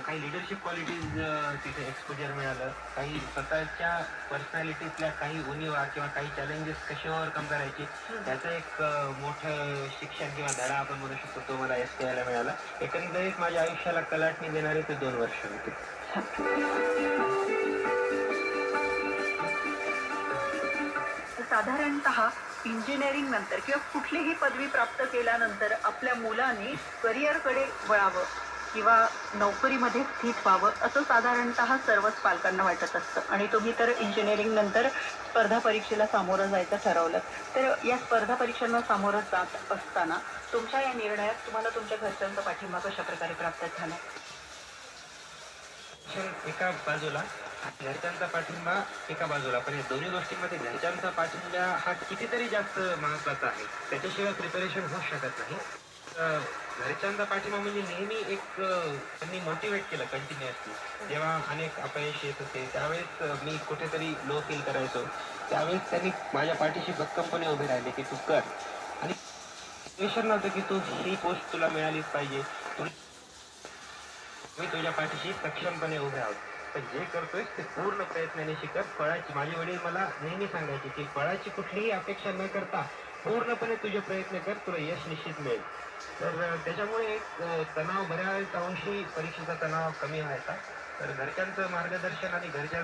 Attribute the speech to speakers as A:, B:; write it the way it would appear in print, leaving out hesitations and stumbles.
A: काही leadership qualities तिथे exposure मिळालं. काही स्वतःच्या पर्सनॅलिटीतल्या काही उणिवा किंवा काही चॅलेंजेस कसे ओव्हरकम करायचे त्याचं एक मोठं शिक्षण किंवा धडा आपण म्हणू शकतो तो मला SKI मिळाला. एकंदरीत माझ्या आयुष्याला कलाटणी देणारे ते 2 वर्ष होते.
B: साधारणतः इंजिनिअरिंग नंतर किंवा कुठलीही पदवी प्राप्त केल्यानंतर आपल्या मुलाने करिअरकडे वळावं किंवा नोकरीमध्ये स्थित व्हावं असं साधारणतः सर्वच पालकांना वाटत असतं आणि तुम्ही तर इंजिनिअरिंग नंतर स्पर्धा परीक्षेला सामोरं जायचं ठरवलं. तर या स्पर्धा परीक्षांना सामोरं जात असताना तुमच्या या निर्णयात तुम्हाला तुमच्या घरच्यांचा पाठिंबा कशा प्रकारे प्राप्त झाला?
A: शिक्षण एका बाजूला, घरच्यांचा पाठिंबा एका बाजूला. पण या दोन्ही गोष्टींमध्ये घरच्यांचा पाठिंबा हा कितीतरी जास्त महत्त्वाचा आहे. त्याच्याशिवाय प्रिपरेशन होऊच शकत नाही. घरच्यांचा पाठिंबा म्हणजे नेहमी एक त्यांनी मोटिवेट केलं कंटिन्युअसली. जेव्हा अनेक अपयश येत होते त्यावेळेस मी कुठेतरी लो फील करायचो. त्यावेळेस त्यांनी माझ्या पाठीशी भक्कमपणे उभे राहिले की तू कर. आणि प्रेशर नव्हतं की तू ही पोस्ट तुला मिळालीच पाहिजे. मी तुझ्या पाठीशी सक्षमपणे उभे आहोत. तर जे करतोय ते पूर्ण प्रयत्नाने शिकर. फळाची माझे वडील मला नेहमी सांगायचे की फळाची कुठलीही अपेक्षा न करता पूर्णपणे तुझे प्रयत्न कर, तुला यश निश्चित मिळेल. तर त्याच्यामुळे एक तणाव बऱ्याच अंशी परीक्षेचा तणाव कमी व्हायचा. तर घरच्यांचं मार्गदर्शन आणि घरच्या